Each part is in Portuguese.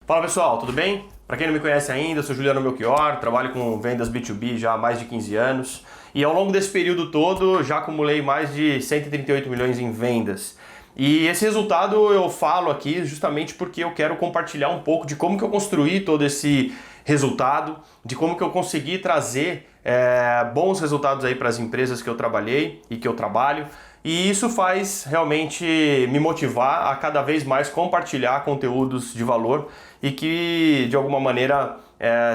Fala pessoal, tudo bem? Para quem não me conhece ainda, eu sou Juliano Melchior, trabalho com vendas B2B já há mais de 15 anos e ao longo desse período todo já acumulei mais de 138 milhões em vendas. E esse resultado eu falo aqui justamente porque eu quero compartilhar um pouco de como que eu construí todo esse resultado, de como que eu consegui trazer bons resultados aí para as empresas que eu trabalhei e que eu trabalho. E isso faz realmente me motivar a cada vez mais compartilhar conteúdos de valor e que de alguma maneira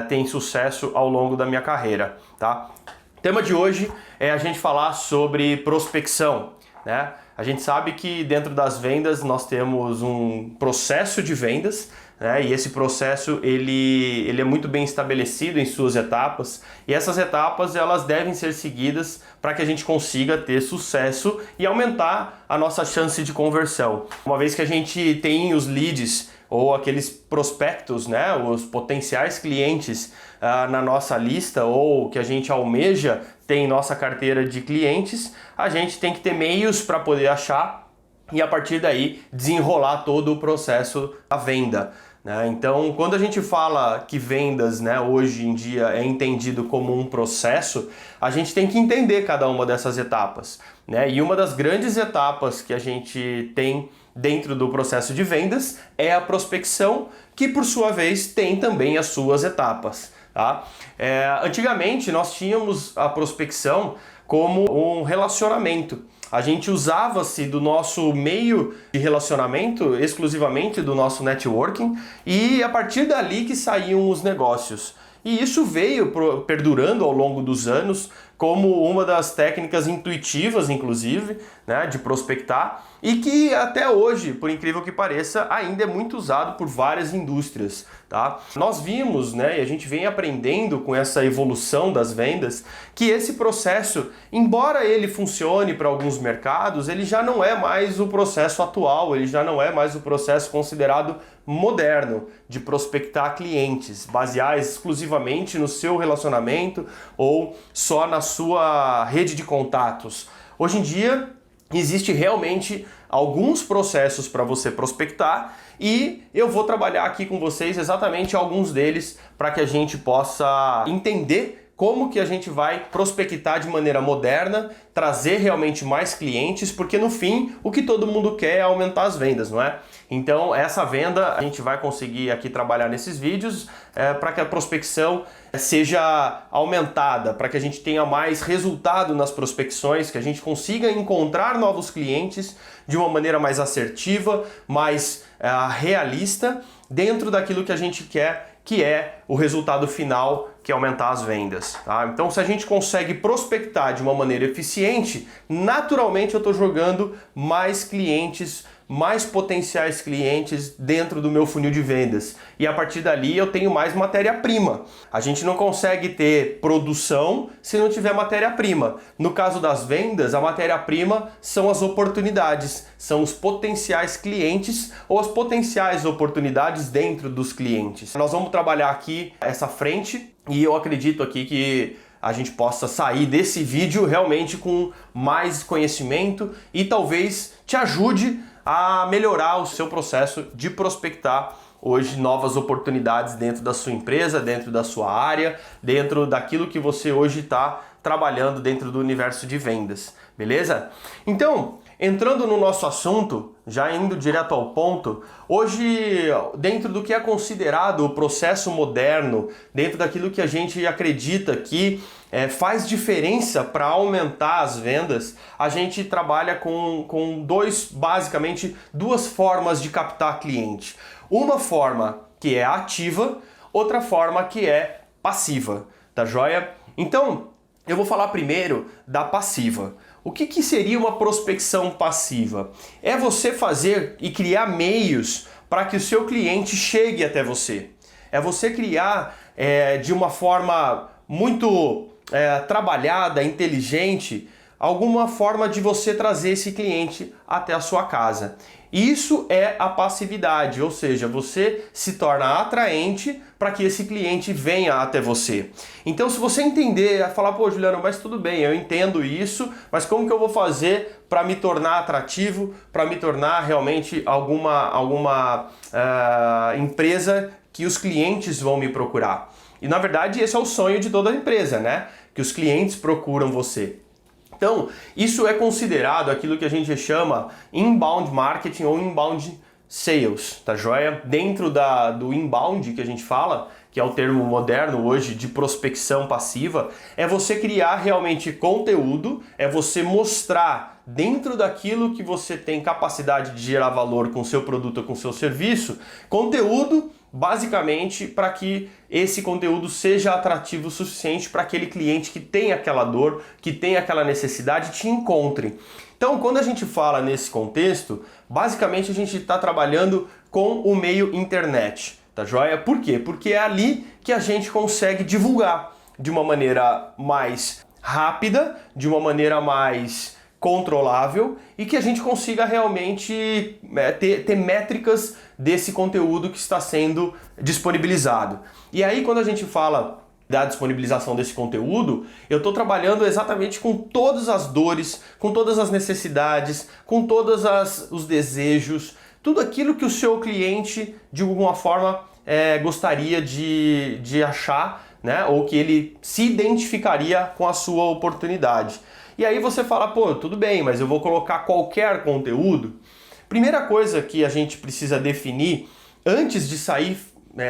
tem sucesso ao longo da minha carreira, tá? O tema de hoje é a gente falar sobre prospecção, né? A gente sabe que dentro das vendas nós temos um processo de vendas, né? E esse processo ele é muito bem estabelecido em suas etapas, e essas etapas elas devem ser seguidas para que a gente consiga ter sucesso e aumentar a nossa chance de conversão. Uma vez que a gente tem os leads ou aqueles prospectos, né, os potenciais clientes na nossa lista ou que a gente almeja ter em nossa carteira de clientes, a gente tem que ter meios para poder achar e a partir daí desenrolar todo o processo da venda, né? Então, quando a gente fala que vendas, né, hoje em dia é entendido como um processo, a gente tem que entender cada uma dessas etapas, né? E uma das grandes etapas que a gente tem dentro do processo de vendas é a prospecção, que por sua vez tem também as suas etapas, tá? Antigamente nós tínhamos a prospecção como um relacionamento. A gente usava-se do nosso meio de relacionamento, exclusivamente do nosso networking, e a partir dali que saíam os negócios. E isso veio perdurando ao longo dos anos como uma das técnicas intuitivas, inclusive, né, de prospectar, e que até hoje, por incrível que pareça, ainda é muito usado por várias indústrias, tá? Nós vimos, né, e a gente vem aprendendo com essa evolução das vendas, que esse processo, embora ele funcione para alguns mercados, ele já não é mais o processo atual, ele já não é mais o processo considerado moderno de prospectar clientes, basear exclusivamente no seu relacionamento ou só na sua rede de contatos. Hoje em dia existe realmente alguns processos para você prospectar e eu vou trabalhar aqui com vocês exatamente alguns deles para que a gente possa entender como que a gente vai prospectar de maneira moderna, trazer realmente mais clientes, porque no fim o que todo mundo quer é aumentar as vendas, não é? Então essa venda a gente vai conseguir aqui trabalhar nesses vídeos para que a prospecção seja aumentada, para que a gente tenha mais resultado nas prospecções, que a gente consiga encontrar novos clientes de uma maneira mais assertiva, mais realista, dentro daquilo que a gente quer, que é o resultado final, que é aumentar as vendas, tá? Então, se a gente consegue prospectar de uma maneira eficiente, naturalmente eu estou jogando mais clientes, mais potenciais clientes dentro do meu funil de vendas. E a partir dali eu tenho mais matéria-prima. A gente não consegue ter produção se não tiver matéria-prima. No caso das vendas, a matéria-prima são as oportunidades, são os potenciais clientes ou as potenciais oportunidades dentro dos clientes. Nós vamos trabalhar aqui essa frente e eu acredito aqui que a gente possa sair desse vídeo realmente com mais conhecimento e talvez te ajude a melhorar o seu processo de prospectar hoje novas oportunidades dentro da sua empresa, dentro da sua área, dentro daquilo que você hoje está trabalhando dentro do universo de vendas, beleza? Então, entrando no nosso assunto, já indo direto ao ponto, hoje dentro do que é considerado o processo moderno, dentro daquilo que a gente acredita que faz diferença para aumentar as vendas, a gente trabalha com basicamente duas formas de captar cliente. Uma forma que é ativa, outra forma que é passiva, tá joia? Então, eu vou falar primeiro da passiva. O que seria uma prospecção passiva? É você fazer e criar meios para que o seu cliente chegue até você. É você criar de uma forma muito trabalhada, inteligente, alguma forma de você trazer esse cliente até a sua casa. Isso é a passividade, ou seja, você se torna atraente para que esse cliente venha até você. Então, se você entender, falar, pô, Juliano, mas tudo bem, eu entendo isso, mas como que eu vou fazer para me tornar atrativo, para me tornar realmente alguma empresa que os clientes vão me procurar? E na verdade esse é o sonho de toda empresa, né? Que os clientes procuram você. Então, isso é considerado aquilo que a gente chama inbound marketing ou inbound sales, tá joia? Dentro do inbound que a gente fala, que é o termo moderno hoje de prospecção passiva, é você criar realmente conteúdo, é você mostrar dentro daquilo que você tem capacidade de gerar valor com o seu produto ou com o seu serviço, conteúdo basicamente para que esse conteúdo seja atrativo o suficiente para aquele cliente que tem aquela dor, que tem aquela necessidade, te encontre. Então, quando a gente fala nesse contexto, basicamente a gente está trabalhando com o meio internet, tá joia? Por quê? Porque é ali que a gente consegue divulgar de uma maneira mais rápida, de uma maneira mais controlável e que a gente consiga realmente ter métricas desse conteúdo que está sendo disponibilizado. E aí, quando a gente fala da disponibilização desse conteúdo, eu estou trabalhando exatamente com todas as dores, com todas as necessidades, com todos os desejos, tudo aquilo que o seu cliente, de alguma forma, gostaria de achar, né? Ou que ele se identificaria com a sua oportunidade. E aí você fala, pô, tudo bem, mas eu vou colocar qualquer conteúdo? Primeira coisa que a gente precisa definir antes de sair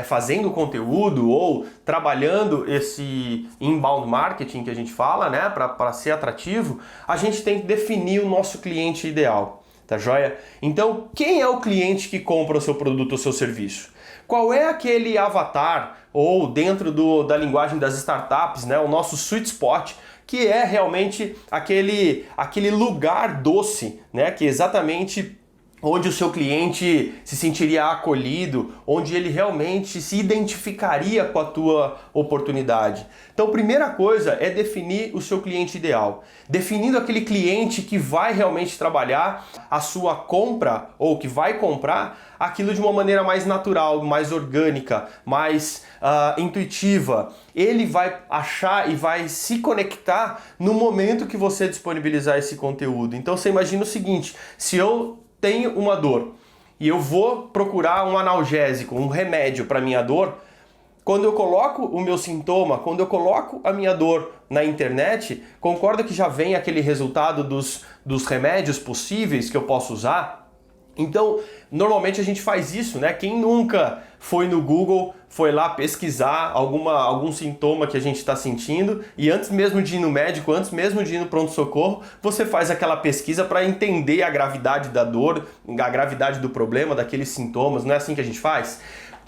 fazendo conteúdo ou trabalhando esse inbound marketing que a gente fala, né, para ser atrativo, a gente tem que definir o nosso cliente ideal, tá joia? Então, quem é o cliente que compra o seu produto ou seu serviço? Qual é aquele avatar, ou dentro da linguagem das startups, né, o nosso sweet spot, que é realmente aquele lugar doce, né, que é exatamente onde o seu cliente se sentiria acolhido, onde ele realmente se identificaria com a tua oportunidade. Então, primeira coisa é definir o seu cliente ideal. Definindo aquele cliente que vai realmente trabalhar a sua compra ou que vai comprar aquilo de uma maneira mais natural, mais orgânica, mais intuitiva. Ele vai achar e vai se conectar no momento que você disponibilizar esse conteúdo. Então, você imagina o seguinte, se eu tenho uma dor e eu vou procurar um analgésico, um remédio para minha dor, quando eu coloco o meu sintoma, quando eu coloco a minha dor na internet, concorda que já vem aquele resultado dos remédios possíveis que eu posso usar? Então, normalmente a gente faz isso, né? Quem nunca foi no Google, foi lá pesquisar algum sintoma que a gente está sentindo e antes mesmo de ir no médico, antes mesmo de ir no pronto-socorro, você faz aquela pesquisa para entender a gravidade da dor, a gravidade do problema, daqueles sintomas, não é assim que a gente faz?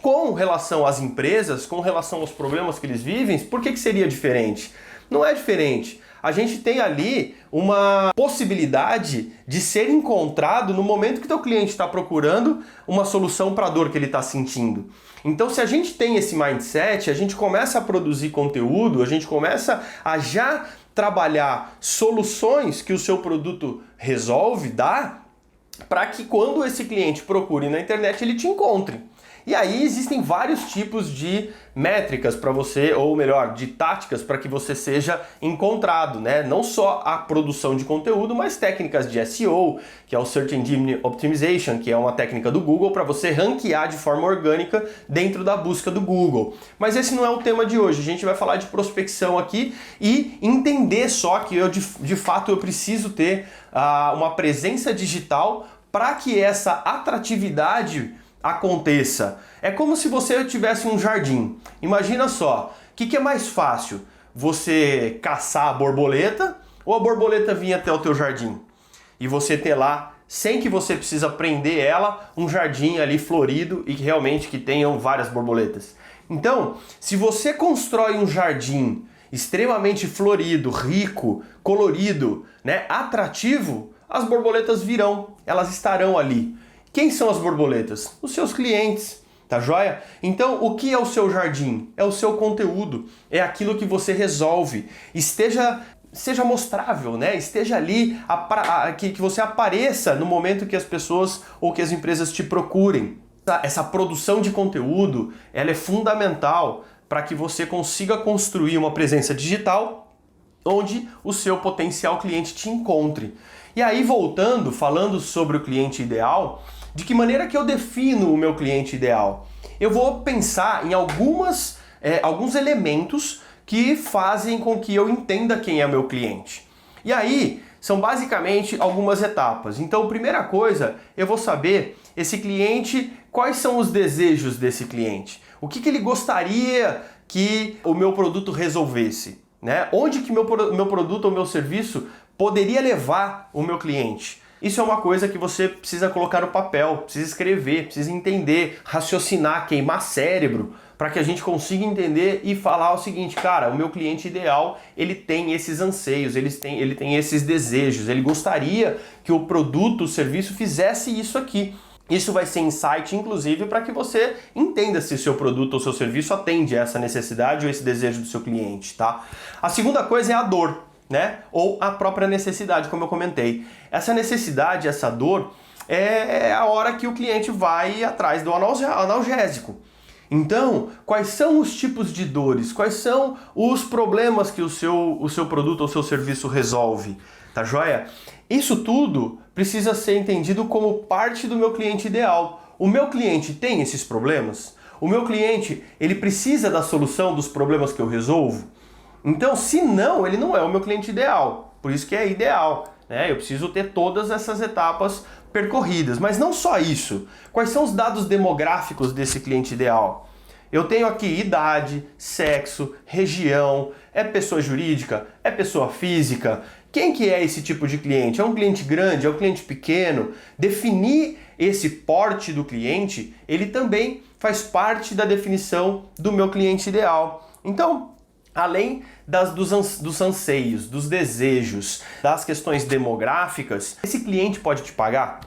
Com relação às empresas, com relação aos problemas que eles vivem, por que seria diferente? Não é diferente. A gente tem ali uma possibilidade de ser encontrado no momento que teu cliente está procurando uma solução para a dor que ele está sentindo. Então, se a gente tem esse mindset, a gente começa a produzir conteúdo, a gente começa a já trabalhar soluções que o seu produto resolve, dá, para que quando esse cliente procure na internet, ele te encontre. E aí existem vários tipos de métricas para você, ou melhor, de táticas para que você seja encontrado, né? Não só a produção de conteúdo, mas técnicas de SEO, que é o Search Engine Optimization, que é uma técnica do Google para você ranquear de forma orgânica dentro da busca do Google. Mas esse não é o tema de hoje, a gente vai falar de prospecção aqui e entender só que eu de fato eu preciso ter uma presença digital para que essa atratividade aconteça. É como se você tivesse um jardim. Imagina só, o que é mais fácil? Você caçar a borboleta ou a borboleta vir até o teu jardim? E você ter lá, sem que você precisa prender ela, um jardim ali florido e realmente que tenham várias borboletas. Então, se você constrói um jardim extremamente florido, rico, colorido, né, atrativo, as borboletas virão, elas estarão ali. Quem são as borboletas? Os seus clientes, tá joia? Então, o que é o seu jardim? É o seu conteúdo, é aquilo que você resolve. Esteja seja mostrável, né? Esteja ali, que você apareça no momento que as pessoas ou que as empresas te procurem. Essa produção de conteúdo, ela é fundamental para que você consiga construir uma presença digital onde o seu potencial cliente te encontre. E aí, voltando, falando sobre o cliente ideal, de que maneira que eu defino o meu cliente ideal? Eu vou pensar em alguns elementos que fazem com que eu entenda quem é o meu cliente. E aí, são basicamente algumas etapas. Então, primeira coisa, eu vou saber esse cliente, quais são os desejos desse cliente. O que ele gostaria que o meu produto resolvesse, né? Onde que meu produto ou meu serviço poderia levar o meu cliente. Isso é uma coisa que você precisa colocar no papel, precisa escrever, precisa entender, raciocinar, queimar cérebro, para que a gente consiga entender e falar o seguinte, cara, o meu cliente ideal, ele tem esses anseios, ele tem esses desejos, ele gostaria que o produto, o serviço fizesse isso aqui. Isso vai ser insight, inclusive, para que você entenda se o seu produto ou seu serviço atende a essa necessidade ou esse desejo do seu cliente, tá? A segunda coisa é a dor, né? Ou a própria necessidade, como eu comentei. Essa necessidade, essa dor, é a hora que o cliente vai atrás do analgésico. Então, quais são os tipos de dores? Quais são os problemas que o seu produto ou seu serviço resolve? Tá joia? Isso tudo precisa ser entendido como parte do meu cliente ideal. O meu cliente tem esses problemas? O meu cliente, ele precisa da solução dos problemas que eu resolvo? Então, se não, ele não é o meu cliente ideal. Por isso que é ideal, né? Eu preciso ter todas essas etapas percorridas. Mas não só isso. Quais são os dados demográficos desse cliente ideal? Eu tenho aqui idade, sexo, região, é pessoa jurídica, é pessoa física. Quem que é esse tipo de cliente? É um cliente grande? É um cliente pequeno? Definir esse porte do cliente, ele também faz parte da definição do meu cliente ideal. Então, além dos anseios, dos desejos, das questões demográficas, esse cliente pode te pagar?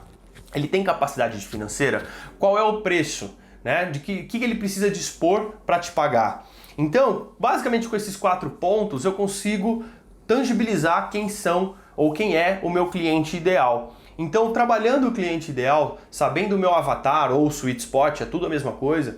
Ele tem capacidade financeira? Qual é o preço? Né? De que ele precisa dispor para te pagar? Então, basicamente com esses 4 pontos, eu consigo tangibilizar quem são ou quem é o meu cliente ideal. Então, trabalhando o cliente ideal, sabendo o meu avatar ou sweet spot, é tudo a mesma coisa,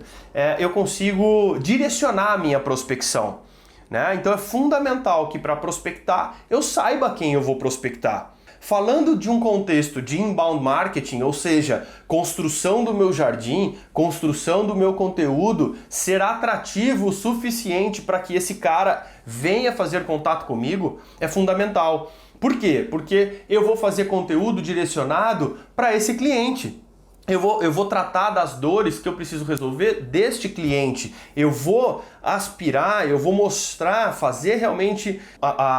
eu consigo direcionar a minha prospecção. Né? Então é fundamental que para prospectar eu saiba quem eu vou prospectar. Falando de um contexto de inbound marketing, ou seja, construção do meu jardim, construção do meu conteúdo, ser atrativo o suficiente para que esse cara venha fazer contato comigo, é fundamental. Por quê? Porque eu vou fazer conteúdo direcionado para esse cliente. Eu vou tratar das dores que eu preciso resolver deste cliente. Eu vou aspirar, eu vou mostrar, fazer realmente,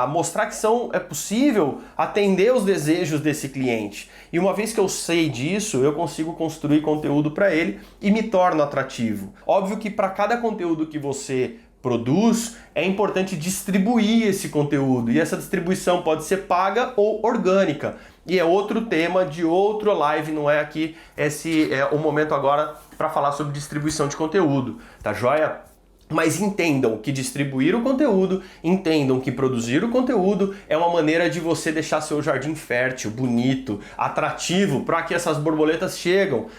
mostrar que é possível atender os desejos desse cliente. E uma vez que eu sei disso, eu consigo construir conteúdo para ele e me torno atrativo. Óbvio que para cada conteúdo que você produz, é importante distribuir esse conteúdo. E essa distribuição pode ser paga ou orgânica. E é outro tema de outra live, não é aqui esse é o momento agora para falar sobre distribuição de conteúdo, tá joia? Mas entendam que distribuir o conteúdo, entendam que produzir o conteúdo é uma maneira de você deixar seu jardim fértil, bonito, atrativo, para que essas borboletas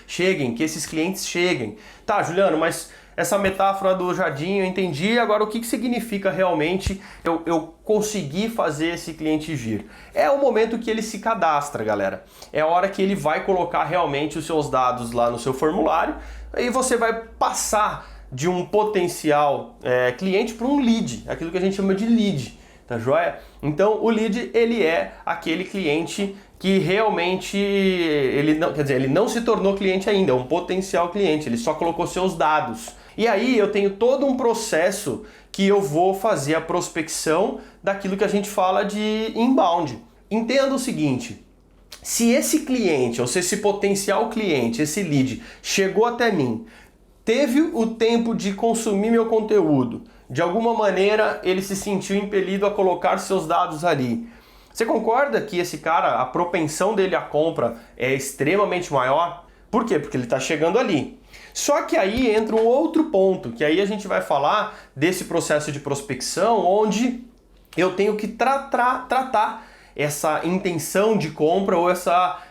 cheguem, que esses clientes cheguem. Tá, Juliano, mas essa metáfora do jardim eu entendi, agora o que significa realmente eu conseguir fazer esse cliente vir? É o momento que ele se cadastra, galera. É a hora que ele vai colocar realmente os seus dados lá no seu formulário e você vai passar de um potencial cliente para um lead, aquilo que a gente chama de lead, tá joia? Então o lead, ele é aquele cliente que realmente ele não se tornou cliente ainda, é um potencial cliente, ele só colocou seus dados. E aí eu tenho todo um processo que eu vou fazer a prospecção daquilo que a gente fala de inbound. Entenda o seguinte, se esse cliente, ou se esse potencial cliente, esse lead, chegou até mim, teve o tempo de consumir meu conteúdo, de alguma maneira ele se sentiu impelido a colocar seus dados ali. Você concorda que esse cara, a propensão dele à compra é extremamente maior? Por quê? Porque ele está chegando ali. Só que aí entra um outro ponto, que aí a gente vai falar desse processo de prospecção, onde eu tenho que tratar essa intenção de compra ou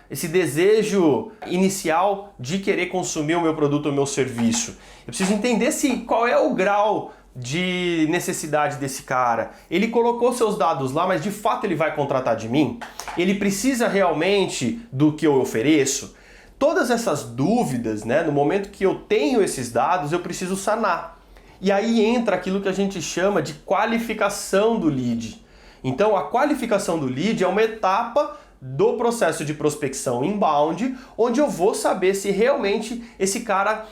esse desejo inicial de querer consumir o meu produto ou o meu serviço. Eu preciso entender qual é o grau de necessidade desse cara. Ele colocou seus dados lá, mas de fato ele vai contratar de mim? Ele precisa realmente do que eu ofereço? Todas essas dúvidas, né, no momento que eu tenho esses dados, eu preciso sanar. E aí entra aquilo que a gente chama de qualificação do lead. Então, a qualificação do lead é uma etapa do processo de prospecção inbound, onde eu vou saber se realmente esse cara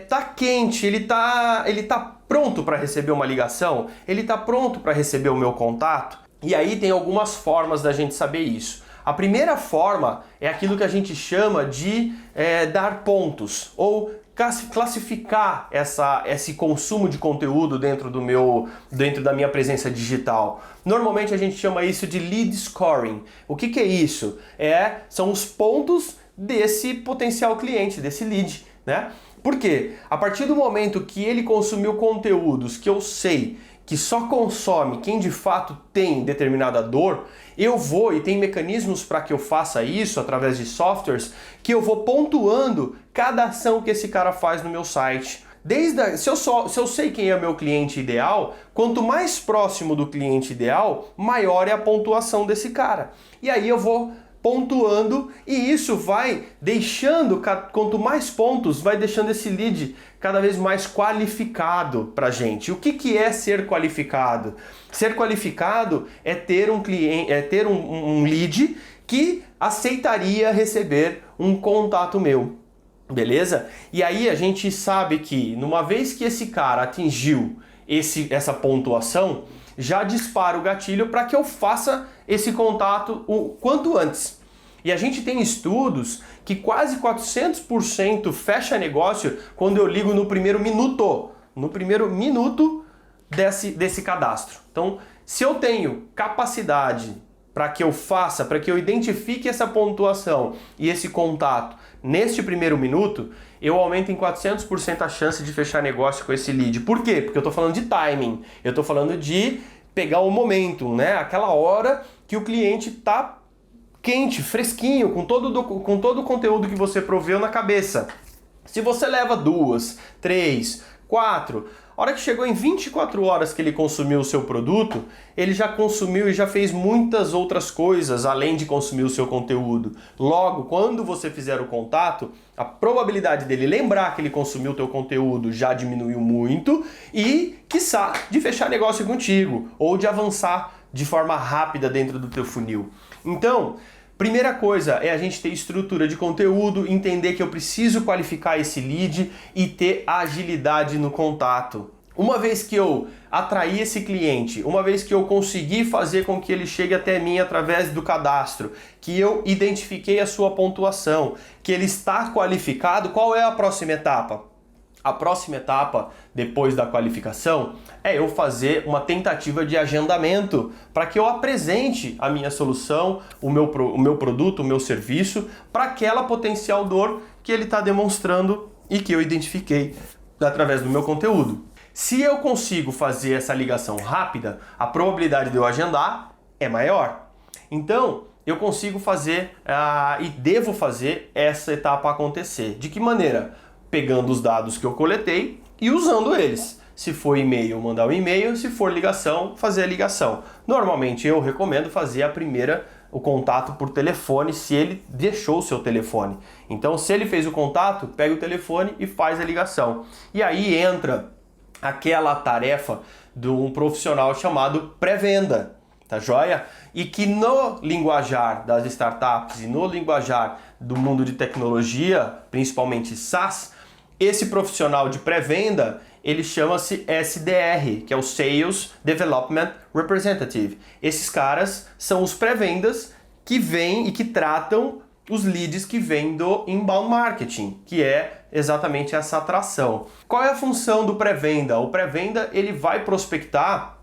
tá quente, ele tá pronto para receber uma ligação, ele tá pronto para receber o meu contato. E aí tem algumas formas da gente saber isso. A primeira forma é aquilo que a gente chama de dar pontos, ou classificar esse consumo de conteúdo dentro da minha presença digital. Normalmente a gente chama isso de lead scoring. O que é isso? São os pontos desse potencial cliente, desse lead, né? Por quê? A partir do momento que ele consumiu conteúdos que eu sei que só consome quem de fato tem determinada dor, eu vou, e tem mecanismos para que eu faça isso através de softwares, que eu vou pontuando cada ação que esse cara faz no meu site. Se eu sei quem é o meu cliente ideal, quanto mais próximo do cliente ideal, maior é a pontuação desse cara. E aí eu vou pontuando e isso vai deixando, quanto mais pontos, vai deixando esse lead cada vez mais qualificado para a gente. O que é ser qualificado? Ser qualificado é ter um lead que aceitaria receber um contato meu. Beleza? E aí a gente sabe que, numa vez que esse cara atingiu essa pontuação, já dispara o gatilho para que eu faça esse contato o quanto antes. E a gente tem estudos que quase 400% fecha negócio quando eu ligo no primeiro minuto. No primeiro minuto desse cadastro. Então, se eu tenho capacidade para que eu identifique essa pontuação e esse contato neste primeiro minuto, eu aumento em 400% a chance de fechar negócio com esse lead. Por quê? Porque eu estou falando de timing, eu estou falando de pegar o momento, né? Aquela hora que o cliente está quente, fresquinho, com todo o conteúdo que você proveu na cabeça. Se você leva 2, 3, 4... A hora que chegou em 24 horas que ele consumiu o seu produto, ele já consumiu e já fez muitas outras coisas além de consumir o seu conteúdo. Logo, quando você fizer o contato, a probabilidade dele lembrar que ele consumiu o teu conteúdo já diminuiu muito e, quiçá, de fechar negócio contigo ou de avançar de forma rápida dentro do teu funil. Então, primeira coisa é a gente ter estrutura de conteúdo, entender que eu preciso qualificar esse lead e ter agilidade no contato. Uma vez que eu atraí esse cliente, uma vez que eu consegui fazer com que ele chegue até mim através do cadastro, que eu identifiquei a sua pontuação, que ele está qualificado, qual é a próxima etapa? A próxima etapa, depois da qualificação, é eu fazer uma tentativa de agendamento para que eu apresente a minha solução, o meu produto, o meu serviço, para aquela potencial dor que ele está demonstrando e que eu identifiquei através do meu conteúdo. Se eu consigo fazer essa ligação rápida, a probabilidade de eu agendar é maior. Então, eu consigo fazer e devo fazer essa etapa acontecer. De que maneira? Pegando os dados que eu coletei e usando eles. Se for e-mail, mandar um e-mail. Se for ligação, fazer a ligação. Normalmente eu recomendo fazer o contato por telefone, se ele deixou o seu telefone. Então, se ele fez o contato, pega o telefone e faz a ligação. E aí entra aquela tarefa de um profissional chamado pré-venda. Tá joia? E que no linguajar das startups e no linguajar do mundo de tecnologia, principalmente SaaS, esse profissional de pré-venda, ele chama-se SDR, que é o Sales Development Representative. Esses caras são os pré-vendas que vêm e que tratam os leads que vêm do inbound marketing, que é exatamente essa atração. Qual é a função do pré-venda? O pré-venda, ele vai prospectar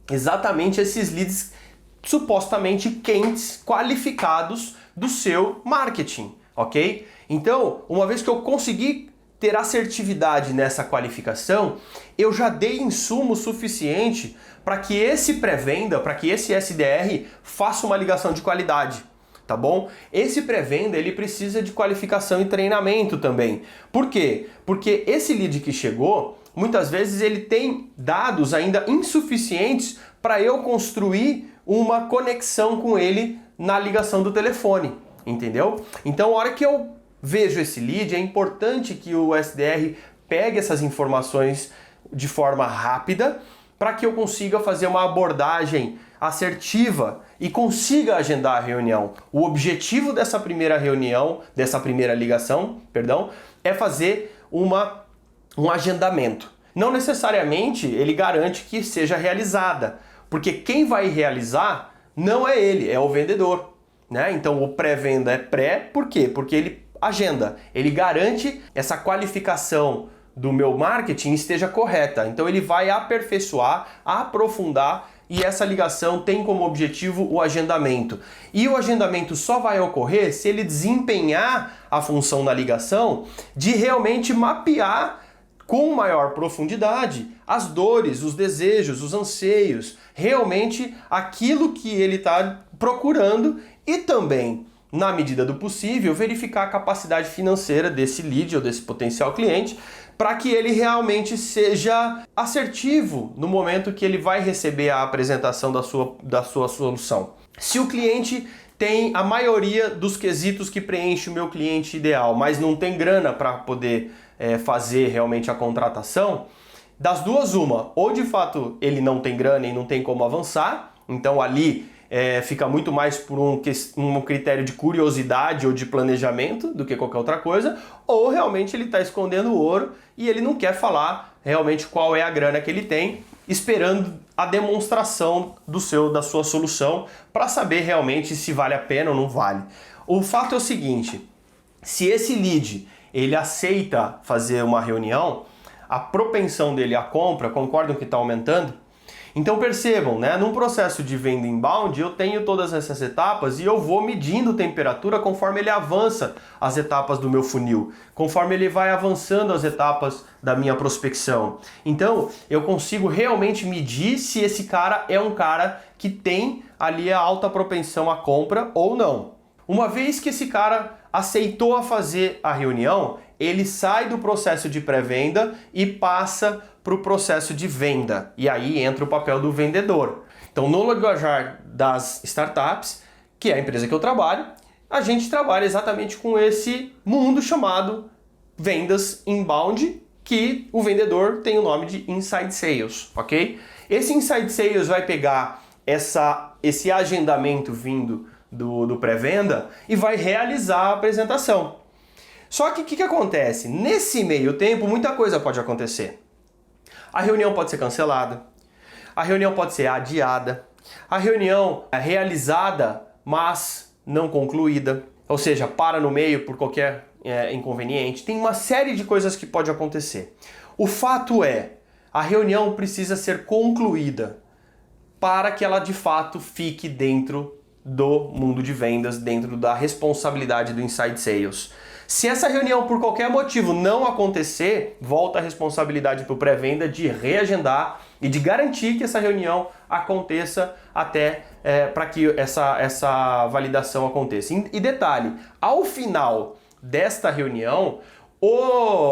exatamente esses leads supostamente quentes, qualificados do seu marketing, ok? Então, uma vez que eu consegui ter assertividade nessa qualificação, eu já dei insumo suficiente para que esse pré-venda, para que esse SDR faça uma ligação de qualidade, tá bom? Esse pré-venda, ele precisa de qualificação e treinamento também. Por quê? Porque esse lead que chegou, muitas vezes ele tem dados ainda insuficientes para eu construir uma conexão com ele na ligação do telefone, entendeu? Então, a hora que eu vejo esse lead, é importante que o SDR pegue essas informações de forma rápida para que eu consiga fazer uma abordagem assertiva e consiga agendar a reunião. O objetivo dessa primeira reunião, dessa primeira ligação, perdão, é fazer um agendamento. Não necessariamente ele garante que seja realizada, porque quem vai realizar não é ele, é o vendedor, né? Então o pré-venda é pré, por quê? Porque ele agenda, ele garante essa qualificação do meu marketing esteja correta. Então ele vai aperfeiçoar, aprofundar e essa ligação tem como objetivo o agendamento. E o agendamento só vai ocorrer se ele desempenhar a função na ligação de realmente mapear com maior profundidade as dores, os desejos, os anseios, realmente aquilo que ele está procurando e também, na medida do possível, verificar a capacidade financeira desse lead ou desse potencial cliente para que ele realmente seja assertivo no momento que ele vai receber a apresentação da sua solução. Se o cliente tem a maioria dos quesitos que preenche o meu cliente ideal, mas não tem grana para poder fazer realmente a contratação, das duas uma, ou de fato ele não tem grana e não tem como avançar, então ali fica muito mais por um critério de curiosidade ou de planejamento do que qualquer outra coisa, ou realmente ele está escondendo o ouro e ele não quer falar realmente qual é a grana que ele tem, esperando a demonstração da sua solução para saber realmente se vale a pena ou não vale. O fato é o seguinte, se esse lead ele aceita fazer uma reunião, a propensão dele à compra, concordam que está aumentando? Então percebam, né? Num processo de venda inbound, eu tenho todas essas etapas e eu vou medindo temperatura conforme ele avança as etapas do meu funil, conforme ele vai avançando as etapas da minha prospecção. Então, eu consigo realmente medir se esse cara é um cara que tem ali a alta propensão à compra ou não. Uma vez que esse cara aceitou a fazer a reunião, ele sai do processo de pré-venda e passa para o processo de venda. E aí entra o papel do vendedor. Então, no linguajar das startups, que é a empresa que eu trabalho, a gente trabalha exatamente com esse mundo chamado vendas inbound, que o vendedor tem o nome de inside sales, ok? Esse inside sales vai pegar esse agendamento vindo do pré-venda e vai realizar a apresentação. Só que o que acontece? Nesse meio tempo, muita coisa pode acontecer. A reunião pode ser cancelada, a reunião pode ser adiada, a reunião é realizada, mas não concluída, ou seja, para no meio por qualquer inconveniente. Tem uma série de coisas que pode acontecer. O fato é, a reunião precisa ser concluída para que ela de fato fique dentro do mundo de vendas, dentro da responsabilidade do inside sales. Se essa reunião por qualquer motivo não acontecer, volta a responsabilidade para o pré-venda de reagendar e de garantir que essa reunião aconteça até para que essa validação aconteça. E detalhe, ao final desta reunião,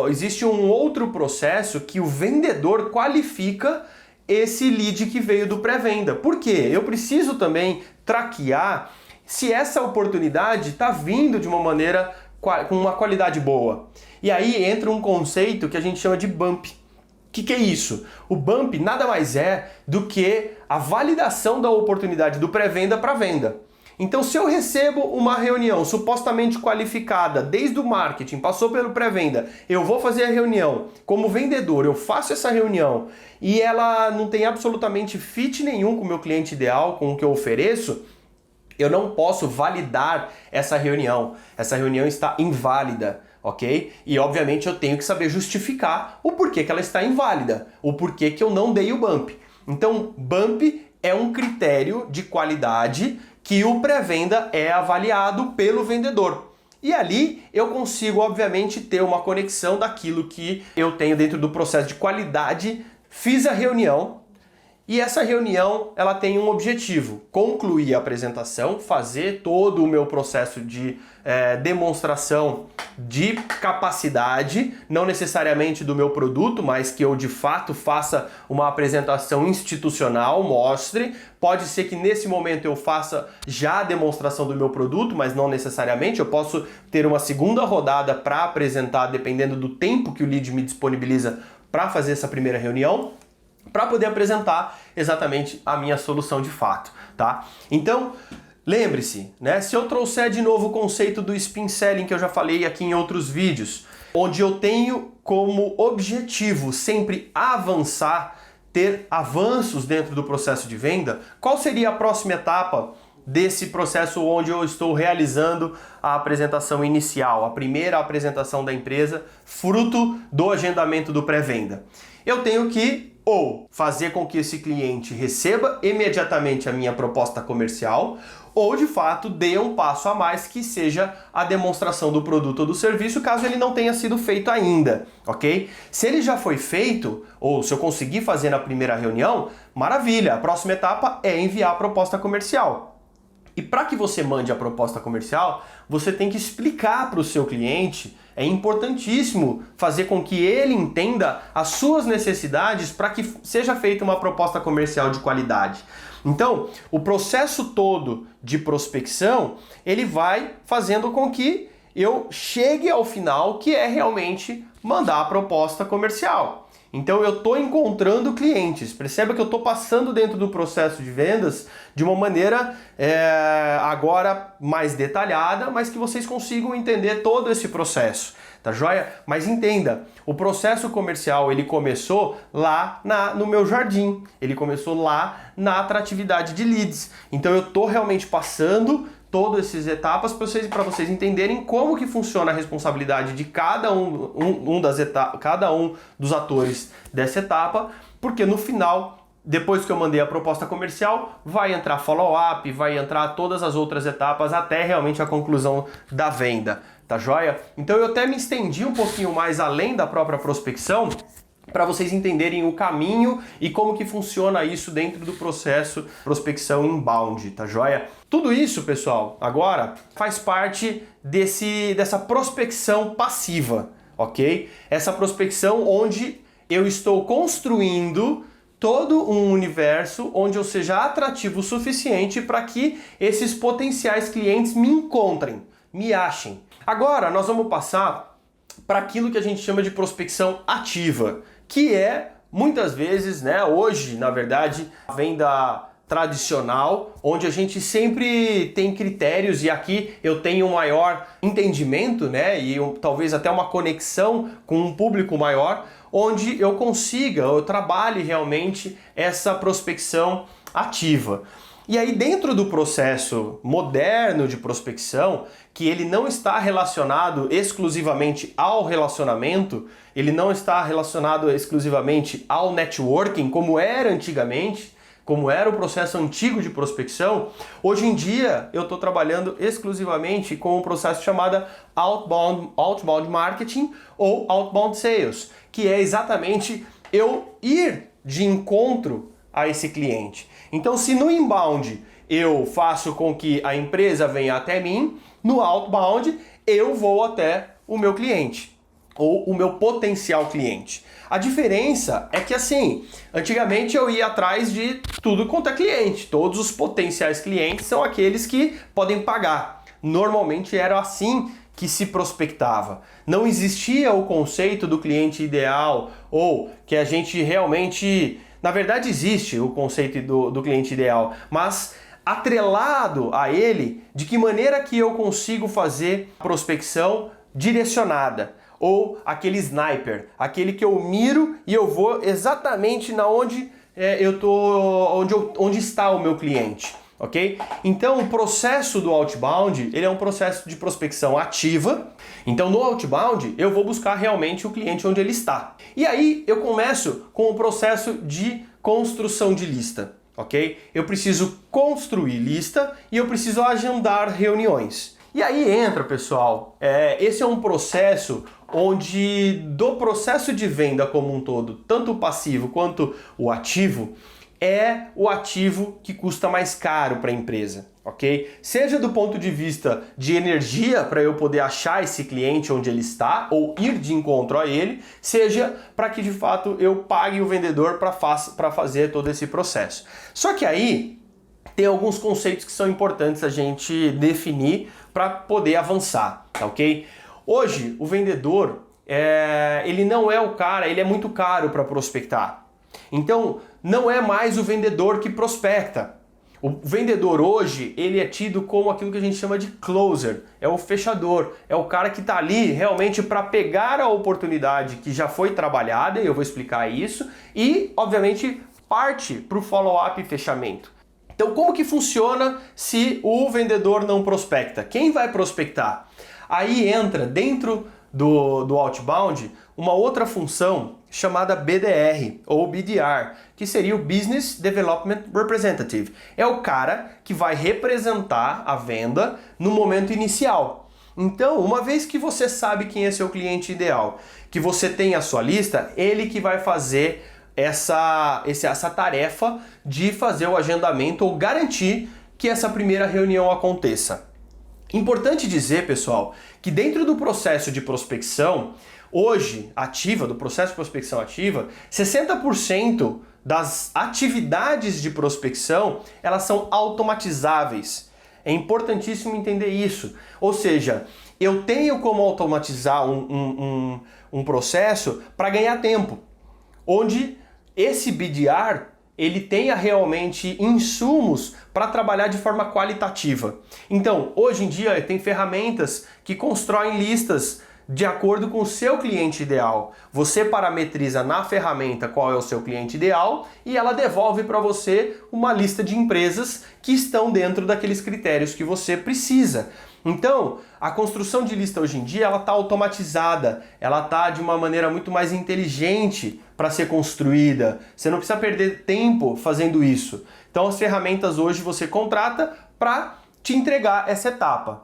existe um outro processo que o vendedor qualifica esse lead que veio do pré-venda. Por quê? Eu preciso também traquear se essa oportunidade está vindo de uma maneira com uma qualidade boa. E aí entra um conceito que a gente chama de bump. O que é isso? O bump nada mais é do que a validação da oportunidade do pré-venda para venda. Então, se eu recebo uma reunião supostamente qualificada desde o marketing, passou pelo pré-venda, eu vou fazer a reunião como vendedor, eu faço essa reunião e ela não tem absolutamente fit nenhum com o meu cliente ideal, com o que eu ofereço, eu não posso validar essa reunião. Essa reunião está inválida, ok? E obviamente eu tenho que saber justificar o porquê que ela está inválida, o porquê que eu não dei o bump. Então, bump é um critério de qualidade que o pré-venda é avaliado pelo vendedor. E ali eu consigo, obviamente, ter uma conexão daquilo que eu tenho dentro do processo de qualidade. Fiz a reunião e essa reunião ela tem um objetivo: concluir a apresentação, fazer todo o meu processo de demonstração de capacidade, não necessariamente do meu produto, mas que eu de fato faça uma apresentação institucional, mostre. Pode ser que nesse momento eu faça já a demonstração do meu produto, mas não necessariamente. Eu posso ter uma segunda rodada para apresentar, dependendo do tempo que o lead me disponibiliza para fazer essa primeira reunião, para poder apresentar exatamente a minha solução de fato, tá? Então, lembre-se, né? Se eu trouxer de novo o conceito do spin selling que eu já falei aqui em outros vídeos, onde eu tenho como objetivo sempre avançar, ter avanços dentro do processo de venda, qual seria a próxima etapa desse processo onde eu estou realizando a apresentação inicial, a primeira apresentação da empresa, fruto do agendamento do pré-venda? Eu tenho que ou fazer com que esse cliente receba imediatamente a minha proposta comercial, ou de fato dê um passo a mais, que seja a demonstração do produto ou do serviço, caso ele não tenha sido feito ainda, ok? Se ele já foi feito, ou se eu conseguir fazer na primeira reunião, maravilha! A próxima etapa é enviar a proposta comercial. E para que você mande a proposta comercial, você tem que explicar para o seu cliente. É importantíssimo fazer com que ele entenda as suas necessidades para que seja feita uma proposta comercial de qualidade. Então, o processo todo de prospecção, ele vai fazendo com que eu chegue ao final, que é realmente mandar a proposta comercial. Então eu estou encontrando clientes. Perceba que eu estou passando dentro do processo de vendas de uma maneira agora mais detalhada, mas que vocês consigam entender todo esse processo, tá joia? Mas entenda, o processo comercial ele começou lá no meu jardim, ele começou lá na atratividade de leads. Então eu estou realmente passando todas essas etapas para vocês entenderem como que funciona a responsabilidade de cada cada um dos atores dessa etapa, porque no final, depois que eu mandei a proposta comercial, vai entrar follow-up, vai entrar todas as outras etapas até realmente a conclusão da venda, tá joia? Então eu até me estendi um pouquinho mais além da própria prospecção, para vocês entenderem o caminho e como que funciona isso dentro do processo prospecção inbound, tá joia? Tudo isso, pessoal, agora faz parte dessa prospecção passiva, ok? Essa prospecção onde eu estou construindo todo um universo onde eu seja atrativo o suficiente para que esses potenciais clientes me encontrem, me achem. Agora nós vamos passar para aquilo que a gente chama de prospecção ativa, que é, muitas vezes, né, hoje, na verdade, a venda tradicional, onde a gente sempre tem critérios, e aqui eu tenho um maior entendimento, né, e talvez até uma conexão com um público maior, onde eu trabalhe realmente essa prospecção ativa. E aí, dentro do processo moderno de prospecção, que ele não está relacionado exclusivamente ao relacionamento, ele não está relacionado exclusivamente ao networking, como era antigamente, como era o processo antigo de prospecção, hoje em dia eu estou trabalhando exclusivamente com um processo chamado outbound marketing ou outbound sales, que é exatamente eu ir de encontro a esse cliente. Então, se no inbound eu faço com que a empresa venha até mim, no outbound eu vou até o meu cliente ou o meu potencial cliente. A diferença é que, assim, antigamente eu ia atrás de tudo quanto é cliente. Todos os potenciais clientes são aqueles que podem pagar. Normalmente era assim que se prospectava. Não existia o conceito do cliente ideal ou que a gente realmente... Na verdade existe o conceito do cliente ideal, mas atrelado a ele, de que maneira que eu consigo fazer prospecção direcionada, ou aquele sniper, aquele que eu miro e eu vou exatamente na onde onde está o meu cliente, ok? Então o processo do outbound, ele é um processo de prospecção ativa. Então no outbound eu vou buscar realmente o cliente onde ele está. E aí eu começo com o processo de construção de lista, ok? Eu preciso construir lista e eu preciso agendar reuniões. E aí entra, pessoal, esse é um processo onde do processo de venda como um todo, tanto o passivo quanto o ativo, é o ativo que custa mais caro para a empresa, ok? Seja do ponto de vista de energia para eu poder achar esse cliente onde ele está ou ir de encontro a ele, seja para que de fato eu pague o vendedor para fazer todo esse processo. Só que aí tem alguns conceitos que são importantes a gente definir para poder avançar, tá ok? Hoje, o vendedor, ele não é o cara, ele é muito caro para prospectar. Então, não é mais o vendedor que prospecta. O vendedor hoje, ele é tido como aquilo que a gente chama de closer, é o fechador, é o cara que está ali realmente para pegar a oportunidade que já foi trabalhada, e eu vou explicar isso, e, obviamente, parte para o follow-up e fechamento. Então, como que funciona se o vendedor não prospecta? Quem vai prospectar? Aí entra dentro do outbound uma outra função chamada BDR ou BDR, que seria o Business Development Representative. É o cara que vai representar a venda no momento inicial. Então, uma vez que você sabe quem é seu cliente ideal, que você tem a sua lista, ele que vai fazer essa tarefa de fazer o agendamento ou garantir que essa primeira reunião aconteça. Importante dizer, pessoal, que dentro do processo de prospecção, hoje, do processo de prospecção ativa, 60% das atividades de prospecção, elas são automatizáveis. É importantíssimo entender isso. Ou seja, eu tenho como automatizar um processo para ganhar tempo, onde esse BDR ele tenha realmente insumos para trabalhar de forma qualitativa. Então, hoje em dia, tem ferramentas que constroem listas de acordo com o seu cliente ideal. Você parametriza na ferramenta qual é o seu cliente ideal e ela devolve para você uma lista de empresas que estão dentro daqueles critérios que você precisa. Então, a construção de lista hoje em dia ela está automatizada, ela está de uma maneira muito mais inteligente para ser construída. Você não precisa perder tempo fazendo isso. Então, as ferramentas hoje você contrata para te entregar essa etapa.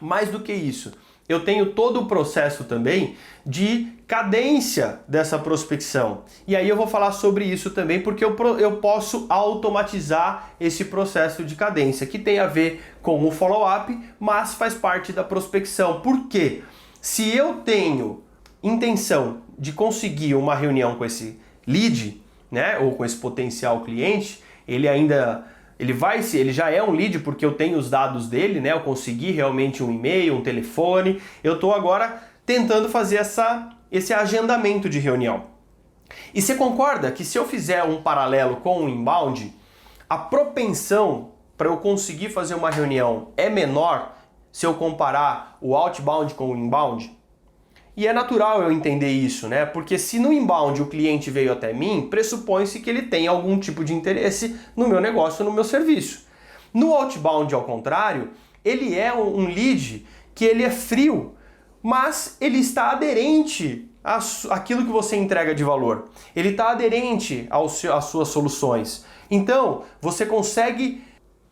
Mais do que isso, eu tenho todo o processo também de cadência dessa prospecção. E aí eu vou falar sobre isso também, porque eu posso automatizar esse processo de cadência, que tem a ver com o follow-up, mas faz parte da prospecção. Por quê? Se eu tenho intenção de conseguir uma reunião com esse lead, né, ou com esse potencial cliente, ele já é um lead porque eu tenho os dados dele, né? Eu consegui realmente um e-mail, um telefone. Eu estou agora tentando fazer esse agendamento de reunião. E você concorda que se eu fizer um paralelo com o inbound, a propensão para eu conseguir fazer uma reunião é menor se eu comparar o outbound com o inbound? E é natural eu entender isso, né? Porque se no inbound o cliente veio até mim, pressupõe-se que ele tem algum tipo de interesse no meu negócio, no meu serviço. No outbound, ao contrário, ele é um lead que ele é frio, mas ele está aderente àquilo que você entrega de valor. Ele está aderente às suas soluções. Então, você consegue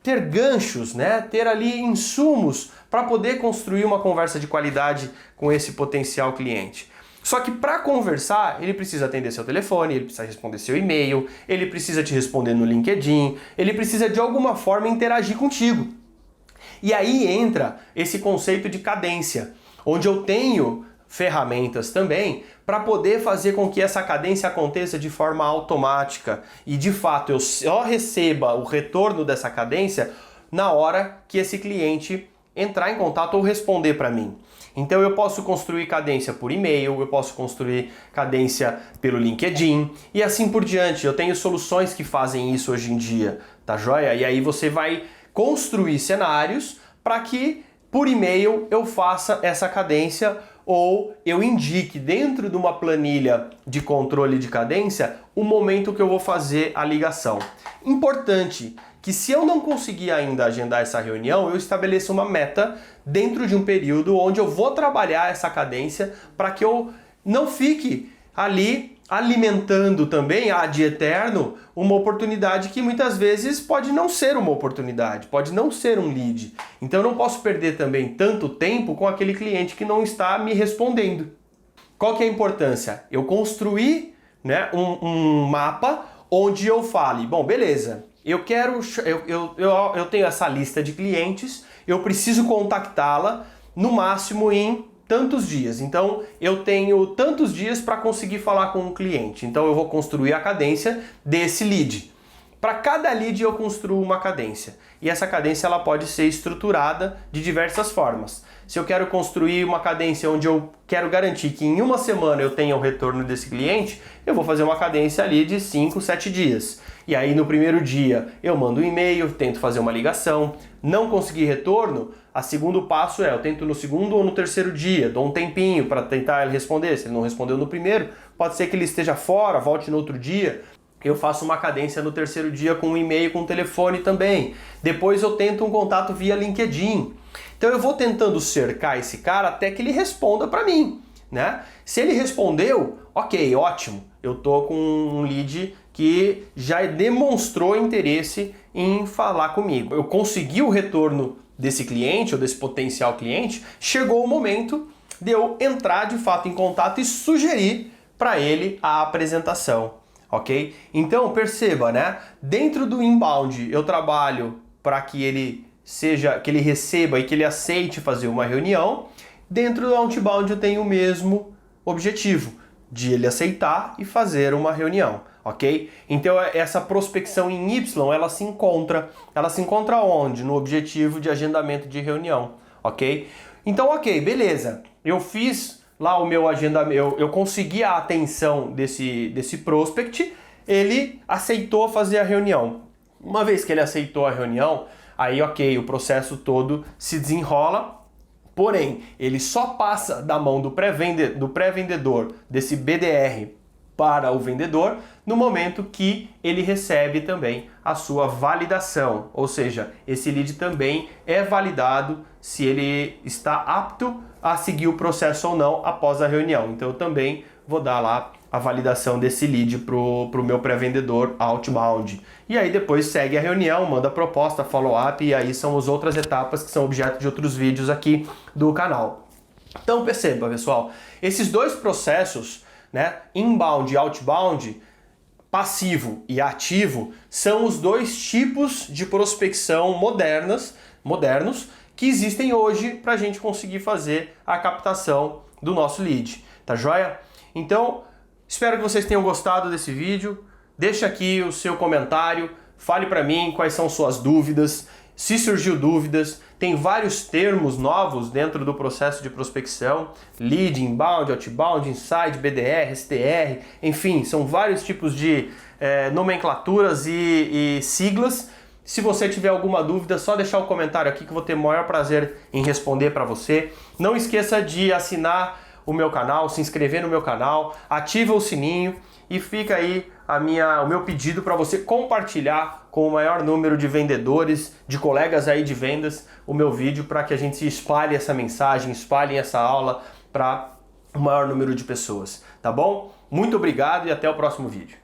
ter ganchos, né? Ter ali insumos para poder construir uma conversa de qualidade com esse potencial cliente. Só que para conversar, ele precisa atender seu telefone, ele precisa responder seu e-mail, ele precisa te responder no LinkedIn, ele precisa de alguma forma interagir contigo. E aí entra esse conceito de cadência, onde eu tenho ferramentas também para poder fazer com que essa cadência aconteça de forma automática e de fato eu só receba o retorno dessa cadência na hora que esse cliente entrar em contato ou responder para mim. Então eu posso construir cadência por e-mail, eu posso construir cadência pelo LinkedIn e assim por diante. Eu tenho soluções que fazem isso hoje em dia, tá joia? E aí você vai construir cenários para que por e-mail eu faça essa cadência ou eu indique dentro de uma planilha de controle de cadência o momento que eu vou fazer a ligação. Importante que se eu não conseguir ainda agendar essa reunião, eu estabeleço uma meta dentro de um período onde eu vou trabalhar essa cadência para que eu não fique ali alimentando também ad eterno uma oportunidade que muitas vezes pode não ser uma oportunidade, pode não ser um lead. Então eu não posso perder também tanto tempo com aquele cliente que não está me respondendo. Qual que é a importância? Eu construir, né, um mapa onde eu fale, bom, beleza, eu tenho essa lista de clientes, eu preciso contactá-la no máximo em tantos dias. Então eu tenho tantos dias para conseguir falar com o cliente. Então eu vou construir a cadência desse lead. Para cada lead eu construo uma cadência. E essa cadência ela pode ser estruturada de diversas formas. Se eu quero construir uma cadência onde eu quero garantir que em uma semana eu tenha o retorno desse cliente, eu vou fazer uma cadência ali de 5, 7 dias. E aí no primeiro dia eu mando um e-mail, tento fazer uma ligação, não consegui retorno, o segundo passo eu tento no segundo ou no terceiro dia, dou um tempinho para tentar ele responder. Se ele não respondeu no primeiro, pode ser que ele esteja fora, volte no outro dia. Eu faço uma cadência no terceiro dia com um e-mail, com um telefone também. Depois eu tento um contato via LinkedIn. Então eu vou tentando cercar esse cara até que ele responda para mim, né? Se ele respondeu, ok, ótimo. Eu tô com um lead que já demonstrou interesse em falar comigo. Eu consegui o retorno desse cliente ou desse potencial cliente, chegou o momento de eu entrar de fato em contato e sugerir para ele a apresentação. Ok? Então perceba, né? Dentro do inbound eu trabalho para que ele receba e que ele aceite fazer uma reunião. Dentro do outbound eu tenho o mesmo objetivo, de ele aceitar e fazer uma reunião, ok? Então essa prospecção em Y, ela se encontra onde? No objetivo de agendamento de reunião, ok? Então, ok, beleza, eu fiz lá o meu agendamento, eu consegui a atenção desse prospect, ele aceitou fazer a reunião. Uma vez que ele aceitou a reunião, aí ok, o processo todo se desenrola, porém, ele só passa da mão do pré-vendedor, desse BDR, para o vendedor, no momento que ele recebe também a sua validação. Ou seja, esse lead também é validado se ele está apto a seguir o processo ou não após a reunião. Então eu também vou dar lá a validação desse lead pro meu pré-vendedor outbound. E aí depois segue a reunião, manda a proposta, follow-up, e aí são as outras etapas que são objeto de outros vídeos aqui do canal. Então perceba, pessoal, esses dois processos, né, inbound e outbound, passivo e ativo, são os dois tipos de prospecção modernos que existem hoje para a gente conseguir fazer a captação do nosso lead, tá joia? Então, espero que vocês tenham gostado desse vídeo. Deixa aqui o seu comentário, fale para mim quais são suas dúvidas. Se surgiu dúvidas, tem vários termos novos dentro do processo de prospecção: lead, inbound, outbound, inside, BDR, STR, enfim, são vários tipos de nomenclaturas e siglas. Se você tiver alguma dúvida, só deixar o comentário aqui que eu vou ter o maior prazer em responder para você. Não esqueça de assinar o meu canal, se inscrever no meu canal, ativa o sininho e fica aí o meu pedido para você compartilhar com o maior número de vendedores, de colegas aí de vendas, o meu vídeo, para que a gente espalhe essa mensagem, espalhe essa aula para o maior número de pessoas, tá bom? Muito obrigado e até o próximo vídeo.